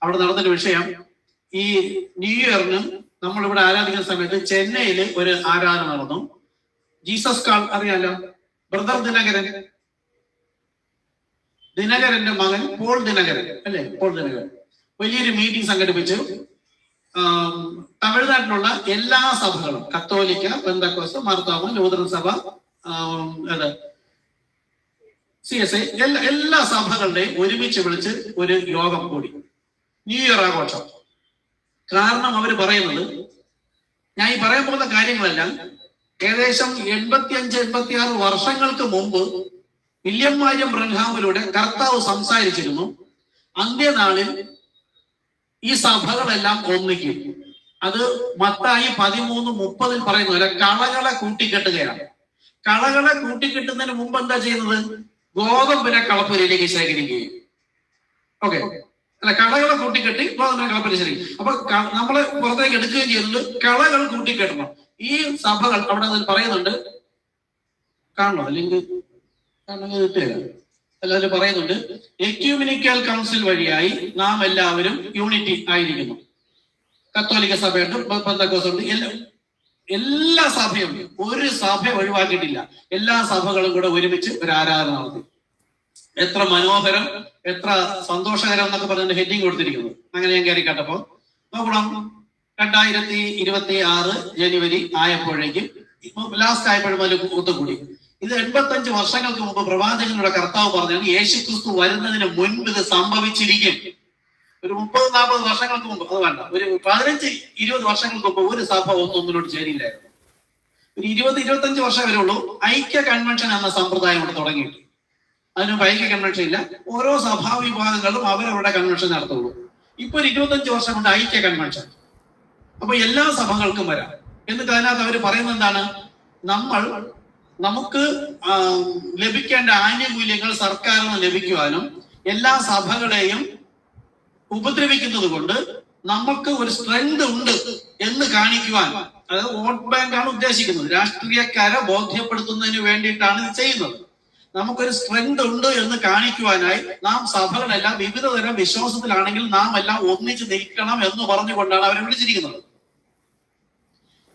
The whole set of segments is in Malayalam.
അവിടെ നടന്നൊരു വിഷയം, ഈ ന്യൂ ഇയറിന് നമ്മളിവിടെ ആരാധിക്കുന്ന സമയത്ത് ചെന്നൈയിൽ ഒരു ആരാധന നടന്നു. ജീസസ് കാൾ അറിയാലോ, ബ്രദർ ദിനകരന്റെ മകൻ പോൾ ദിനകരൻ അല്ലെ, പോൾ ദിനകരൻ വലിയൊരു മീറ്റിംഗ് സംഘടിപ്പിച്ചു. തമിഴ്നാട്ടിലുള്ള എല്ലാ സഭകളും, കത്തോലിക്ക, പെന്തക്കോസ്ത്, മാർത്തോമ, ലൂഥറൻ സഭ, CSI, എല്ലാ സഭകളുടെയും ഒരുമിച്ച് വിളിച്ച് ഒരു യോഗം കൂടി, ന്യൂ ഇയർ ആഘോഷം. കാരണം അവർ പറയുന്നത്, ഞാൻ ഈ പറയാൻ പോകുന്ന കാര്യങ്ങളെല്ലാം ഏകദേശം 85-86 വർഷങ്ങൾക്ക് മുമ്പ് വില്യം മാരിയം ബ്രൻഹാമിലൂടെ കർത്താവ് സംസാരിച്ചിരുന്നു. അന്ത്യനാളിൽ ഈ സഭകളെല്ലാം ഒന്നിക്കും. അത് മത്തായി 13:30 പറയുന്നത് കളകളെ കൂട്ടിക്കെട്ടുകയാണ്. കളകളെ കൂട്ടിക്കെട്ടുന്നതിന് മുമ്പ് എന്താ ചെയ്യുന്നത്? ഗോതമ്പിനെ കളപ്പുരയിലേക്ക് ശേഖരിക്കുകയും, ഓക്കെ അല്ല, കളകളെ കൂട്ടിക്കെട്ടി ഗോതമ്പിനെ കളപ്പുര ശേഖരിക്കും. അപ്പൊ നമ്മളെ പുറത്തേക്ക് എടുക്കുകയും ചെയ്യുന്നത് കളകൾ കൂട്ടിക്കെട്ടണം. ഈ സഭകൾ അവിടെ പറയുന്നുണ്ട്, കാണണോ അല്ലെങ്കിൽ എല്ലാവരും പറയുന്നുണ്ട്, എക്യൂമിനിക്കൽ കൗൺസിൽ വഴിയായി നാം എല്ലാവരും യൂണിറ്റി ആയിരിക്കുന്നു. കത്തോലിക്ക സഭയുണ്ട്, പെന്തക്കോസ്തുണ്ട്, എല്ലാ സഭയും, ഒരു സഭ ഒഴിവാക്കിയിട്ടില്ല. എല്ലാ സഭകളും കൂടെ ഒരുമിച്ച് ഒരു ആരാധന നടത്തി. എത്ര മനോഹരം, എത്ര സന്തോഷകരം എന്നൊക്കെ പറഞ്ഞ ഹെഡിങ് കൊടുത്തിരിക്കുന്നു. അങ്ങനെ ഞാൻ കയറി കേട്ടപ്പോ നോക്കണം, 2026 ജനുവരി ആയപ്പോഴേക്കും, ലാസ്റ്റ് ആയപ്പോഴും അതിൽ ഒത്തുകൂടി. ഇത് 85 വർഷങ്ങൾക്ക് മുമ്പ് പ്രവാചകനുടെ കർത്താവ് പറഞ്ഞാണ്, യേശു ക്രിസ്തു വരുന്നതിന് മുൻപ് ഇത് സംഭവിച്ചിരിക്കും. ഒരു 30-40 വർഷങ്ങൾക്ക് മുമ്പ്, അത് വേണ്ട, ഒരു 15-20 വർഷങ്ങൾക്ക് മുമ്പ് ഒരു സഭ ഒന്നൊന്നിനോട് ചേരിയില്ലായിരുന്നു. ഒരു 20-25 വർഷം വരെ ഉള്ളൂ ഐക്യ കൺവെൻഷൻ എന്ന സമ്പ്രദായം ഇവിടെ തുടങ്ങിയിട്ട്. അതിനുമുമ്പ് ഐക്യ കൺവെൻഷൻ ഇല്ല. ഓരോ സഭാ വിഭാഗങ്ങളും അവരവരുടെ കൺവെൻഷൻ നടത്തുള്ളൂ. ഇപ്പൊ ഒരു 25 വർഷം കൊണ്ട് ഐക്യ കൺവെൻഷൻ. അപ്പൊ എല്ലാ സഭകൾക്കും വരാം. എന്നിട്ട് അതിനകത്ത് അവർ പറയുന്നത് എന്താണ്? നമുക്ക് ലഭിക്കേണ്ട ആനുകൂല്യങ്ങൾ സർക്കാരിന് ലഭിക്കുവാനും എല്ലാ സഭകളെയും ഉപദ്രവിക്കുന്നത് കൊണ്ട് നമുക്ക് ഒരു സ്ട്രെങ്ത് ഉണ്ട് എന്ന് കാണിക്കുവാൻ, അതായത് വോട്ട് ബാങ്ക് ആണ് ഉദ്ദേശിക്കുന്നത്, രാഷ്ട്രീയക്കാരെ ബോധ്യപ്പെടുത്തുന്നതിന് വേണ്ടിയിട്ടാണ് ഇത് ചെയ്യുന്നത്. നമുക്കൊരു സ്ട്രെങ്ത് ഉണ്ട് എന്ന് കാണിക്കുവാനായി നാം സഭകളെല്ലാം വിവിധ തരം വിശ്വാസത്തിലാണെങ്കിൽ നാം എല്ലാം ഒന്നിച്ച് നിൽക്കണം എന്ന് പറഞ്ഞുകൊണ്ടാണ് അവരെ വിളിച്ചിരിക്കുന്നത്.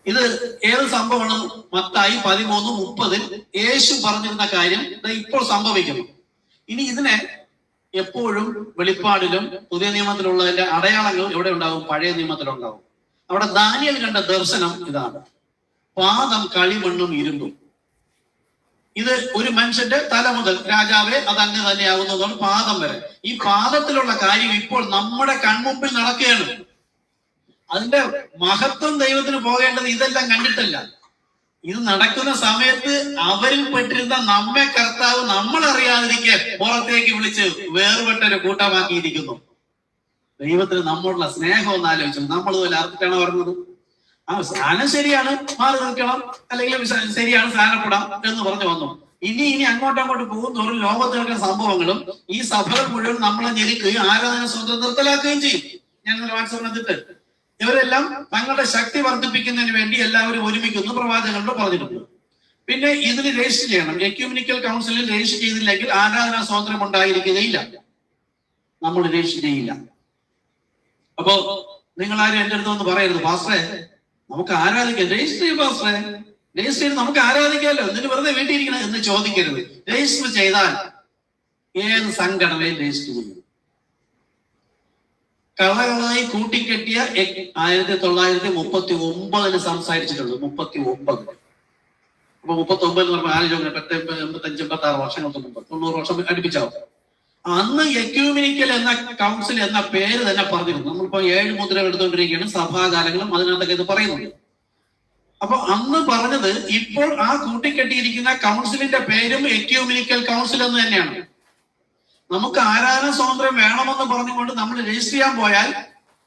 ഇത് ഏത് സംഭവമാണ്? മത്തായി 13:30 യേശു പറഞ്ഞിരുന്ന കാര്യം ഇപ്പോൾ സംഭവിക്കുന്നു. ഇനി ഇതിനെ എപ്പോഴും വെളിപ്പാടിലും പുതിയ നിയമത്തിലുള്ളതിന്റെ അടയാളങ്ങൾ എവിടെ ഉണ്ടാവും? പഴയ നിയമത്തിലുണ്ടാവും. അവിടെ ദാനിയേൽ കണ്ട ദർശനം ഇതാണ്: പാദം കളിമണ്ണും ഇരുമ്പും. ഇത് ഒരു മനുഷ്യന്റെ തല മുതൽ രാജാവേ അതങ്ങ് തന്നെയാവുന്നതാണ് പാദം വരെ. ഈ പാദത്തിലുള്ള കാര്യം ഇപ്പോൾ നമ്മുടെ കൺമുമ്പിൽ നടക്കുകയാണ്. അതിന്റെ മഹത്വം ദൈവത്തിന് പോകേണ്ടത് ഇതെല്ലാം കണ്ടിട്ടല്ല. ഇത് നടക്കുന്ന സമയത്ത് അവരിൽ പെട്ടിരുന്ന നമ്മെ കർത്താവ് നമ്മളറിയാതിരിക്കെ പുറത്തേക്ക് വിളിച്ച് വേർപെട്ടൊരു കൂട്ടമാക്കിയിരിക്കുന്നു. ദൈവത്തിന് നമ്മളുള്ള സ്നേഹം ഒന്ന് ആലോചിച്ചു. നമ്മൾ പോലെ അർത്ഥിട്ടാണ് പറഞ്ഞത്, ആ സ്ഥാനം ശരിയാണ്, മാറി നിൽക്കണം, അല്ലെങ്കിൽ ശരിയാണ്, സ്ഥാനപ്പെടാം എന്ന് പറഞ്ഞു വന്നു. ഇനി അങ്ങോട്ടങ്ങോട്ട് പോകുന്നവരും ലോകത്ത് നടക്കുന്ന സംഭവങ്ങളും ഈ സഭകൾ മുഴുവൻ നമ്മളെ ഞെരുക്കുകയും ആരാധന സ്വന്തം നിർത്തലാക്കുകയും ചെയ്യും. ഞങ്ങൾ വാട്സാപ്പിനകത്തിട്ട് ഇവരെല്ലാം തങ്ങളുടെ ശക്തി വർദ്ധിപ്പിക്കുന്നതിന് വേണ്ടി എല്ലാവരും ഒരുമിക്കുന്നു പ്രവാചകനോട് പറഞ്ഞിട്ടുണ്ട്. പിന്നെ ഇതിന് രജിസ്റ്റർ ചെയ്യണം. എക്യൂമിനിക്കൽ കൗൺസിലിൽ രജിസ്റ്റർ ചെയ്തില്ലെങ്കിൽ ആരാധനാ സ്വാതന്ത്ര്യം ഉണ്ടായിരിക്കുകയില്ല. നമ്മൾ രജിസ്റ്റർ ചെയ്യില്ല. അപ്പോ നിങ്ങൾ ആരും എന്റെ അടുത്ത് ഒന്ന് പറയരുത്, പാസ്റ്ററെ നമുക്ക് ആരാധിക്കാം. രജിസ്റ്റർ ചെയ്യും പാസ്റ്ററെ, രജിസ്റ്റർ ചെയ്ത് നമുക്ക് ആരാധിക്കാമല്ലോ, എന്നിട്ട് വെറുതെ വീട്ടിയിരിക്കണം എന്ന് ചോദിക്കരുത്. രജിസ്റ്റർ ചെയ്താൽ ഏത് സംഘടനയും രജിസ്റ്റർ ചെയ്യും. കളകളായി കൂട്ടിക്കെട്ടിയ 1939 സംസാരിച്ചിട്ടുള്ളൂ. 39. അപ്പൊ 39 എന്ന് പറഞ്ഞാൽ 85-86 വർഷങ്ങൾക്ക് മുമ്പ്, 90 വർഷം അടുപ്പിച്ചാവും. അന്ന് എക്യൂമിനിക്കൽ എന്ന കൗൺസിൽ എന്ന പേര് തന്നെ പറഞ്ഞിരുന്നു. നമ്മളിപ്പോ 7 മുദ്രകൾ എടുത്തുകൊണ്ടിരിക്കുകയാണ്, സഭാകാലങ്ങളും അതിനകത്തൊക്കെ ഇത് പറയുന്നുണ്ട്. അപ്പൊ അന്ന് പറഞ്ഞത് ഇപ്പോൾ ആ കൂട്ടിക്കെട്ടിയിരിക്കുന്ന കൗൺസിലിന്റെ പേരും എക്യൂമിനിക്കൽ കൗൺസിൽ എന്ന് തന്നെയാണ്. നമുക്ക് ആരാധന സ്വാതന്ത്ര്യം വേണമെന്ന് പറഞ്ഞുകൊണ്ട് നമ്മൾ രജിസ്റ്റർ ചെയ്യാൻ പോയാൽ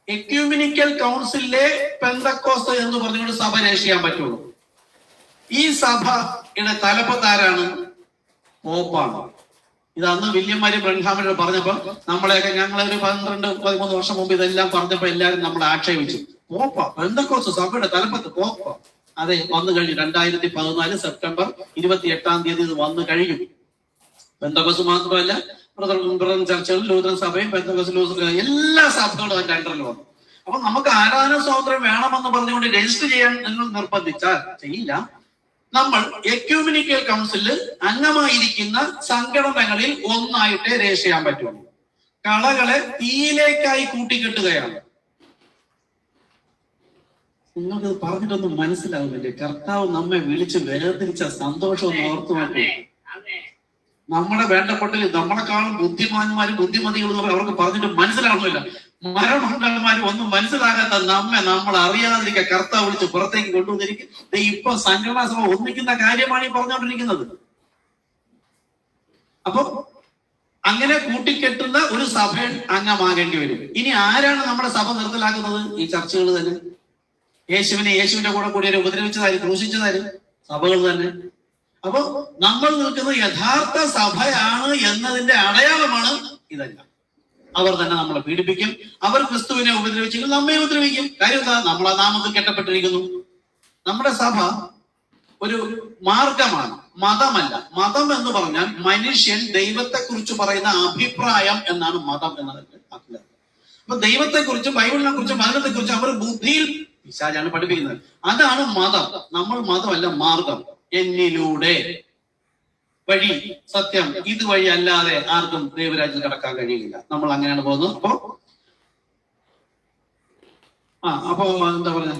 എക്യൂമിനിക്കൽ കൗൺസിലിലെ പെന്തക്കോസ്ത് എന്ന് പറഞ്ഞുകൊണ്ട് സഭ രജിസ്റ്റർ ചെയ്യാൻ പറ്റുള്ളൂ. ഈ സഭയുടെ തലപ്പത്താരാണ്? പോപ്പാണ്. ഇത് അന്ന് വില്യം മാരിയം ബ്രൻഹാമിനോട് പറഞ്ഞപ്പോ നമ്മളെയൊക്കെ, ഞങ്ങളൊരു 12-13 വർഷം മുമ്പ് ഇതെല്ലാം പറഞ്ഞപ്പോ എല്ലാവരും നമ്മളെ ആക്ഷേപിച്ചു. പോപ്പ, പെന്തക്കോസ്ത് സഭയുടെ തലപ്പത്ത് പോപ്പ. അതെ, വന്നു കഴിഞ്ഞു. 2014 സെപ്റ്റംബർ 28 ഇത് വന്നു കഴിഞ്ഞു. പെന്തക്കോസ്ത് മാത്രമല്ല, ബ്രദറൻ ചർച്ചുകൾ, ലൂതറൻ സഭയും എല്ലാ സഭകളും അതിന്റെ അണ്ടറിൽ വന്നു. അപ്പൊ നമുക്ക് ആരാധന സ്വാതന്ത്ര്യം വേണമെന്ന് പറഞ്ഞുകൊണ്ട് രജിസ്റ്റർ ചെയ്യാൻ നിങ്ങൾ നിർബന്ധിച്ചാൽ ചെയ്യില്ല. നമ്മൾ എക്യൂമിനിക്കൽ കൗൺസിലിൽ അംഗമായിരിക്കുന്ന സംഘടനകളിൽ ഒന്നായിട്ടേ രജിസ്റ്റർ ചെയ്യാൻ പറ്റുള്ളൂ. കളകളെ തീയിലേക്കായി കൂട്ടിക്കെട്ടുകയാണ്. നിങ്ങൾക്ക് പറഞ്ഞിട്ടൊന്നും മനസ്സിലാവുന്നില്ലേ? കർത്താവ് നമ്മെ വിളിച്ച് വേർതിരിച്ച സന്തോഷം ഒന്ന് ഓർത്തു നോക്കൂ. നമ്മുടെ വേണ്ടപ്പെട്ട നമ്മളെക്കാളും ബുദ്ധിമാന്മാരും ബുദ്ധിമതികളും അവർക്ക് പറഞ്ഞിട്ട് മനസ്സിലാവുന്നില്ല. മരണമുണ്ടാകുമാരും ഒന്നും മനസ്സിലാകാത്ത നമ്മൾ അറിയാതിരിക്കുക കർത്താവ് വിളിച്ച് പുറത്തേക്ക് കൊണ്ടുവന്നിരിക്കും. ഇപ്പൊ സംഘടനാ സഭ ഒന്നിക്കുന്ന കാര്യമാണ് ഈ പറഞ്ഞുകൊണ്ടിരിക്കുന്നത്. അപ്പൊ അങ്ങനെ കൂട്ടിക്കെട്ടുന്ന ഒരു സഭ അംഗമാകേണ്ടി വരും. ഇനി ആരാണ് നമ്മുടെ സഭ നിർത്തലാക്കുന്നത്? ഈ ചർച്ചകൾ തന്നെ. യേശുവിന്റെ കൂടെ കൂടിയവരെ ഉപദ്രവിച്ചതാരും ക്രൂശിച്ചതാരും സഭകൾ തന്നെ. അപ്പൊ നമ്മൾ നിൽക്കുന്നത് യഥാർത്ഥ സഭയാണ് എന്നതിന്റെ അടയാളമാണ് ഇതെല്ലാം. അവർ തന്നെ നമ്മളെ പീഡിപ്പിക്കും. അവർ ക്രിസ്തുവിനെ ഉപദ്രവിച്ചെങ്കിൽ നമ്മെ ഉപദ്രവിക്കും. കാര്യം എന്താ? നമ്മളെ നാമത്തിൽ കെട്ടപ്പെട്ടിരിക്കുന്നു. നമ്മുടെ സഭ ഒരു മാർഗമാണ്, മതമല്ല. മതം എന്ന് പറഞ്ഞാൽ മനുഷ്യൻ ദൈവത്തെ കുറിച്ച് പറയുന്ന അഭിപ്രായം എന്നാണ് മതം എന്നതിന്റെ അർത്ഥം. അപ്പൊ ദൈവത്തെക്കുറിച്ചും ബൈബിളിനെ കുറിച്ചും മതത്തെ കുറിച്ചും അവർ ബുദ്ധിയിൽ പിശാചാണ് പഠിപ്പിക്കുന്നത്. അതാണ് മതം. നമ്മൾ മതമല്ല, മാർഗം. എന്നിലൂടെ വഴി, സത്യം, ഇത് വഴി അല്ലാതെ ആർക്കും ദൈവരാജ്യത്തിൽ കടക്കാൻ കഴിയില്ല. നമ്മൾ അങ്ങനെയാണ് പോകുന്നത്. അപ്പോ എന്താ പറയുക,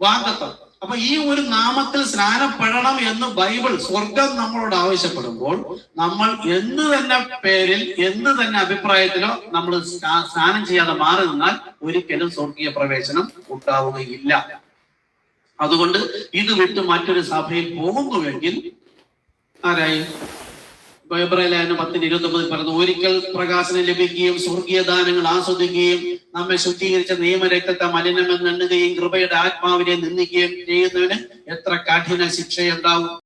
വാഗ്ദത്തം. അപ്പൊ ഈ ഒരു നാമത്തിൽ സ്നാനപ്പെടണം എന്ന് ബൈബിൾ, സ്വർഗം നമ്മളോട് ആവശ്യപ്പെടുമ്പോൾ നമ്മൾ എന്ത് തന്നെ പേരിൽ, എന്ത് തന്നെ അഭിപ്രായത്തിലോ നമ്മൾ സ്നാനം ചെയ്യാതെ മാറി നിന്നാൽ ഒരിക്കലും സ്വർഗീയ പ്രവേശനം ഉണ്ടാവുകയില്ല. അതുകൊണ്ട് ഇത് വിട്ട് മറ്റൊരു സഭയിൽ പോകുന്നുവെങ്കിൽ ആരായി? എബ്രായലേഖനം 10:29 പറഞ്ഞു, ഒരിക്കൽ പ്രകാശനം ലഭിക്കുകയും സ്വർഗീയ ദാനങ്ങൾ ആസ്വദിക്കുകയും നമ്മെ ശുദ്ധീകരിച്ച നിയമരക്തത്തെ മലിനമെന്ന് എണ്ണുകയും കൃപയുടെ ആത്മാവിനെ നിന്ദിക്കുകയും ചെയ്യുന്നവന് എത്ര കഠിന ശിക്ഷയുണ്ടാവും.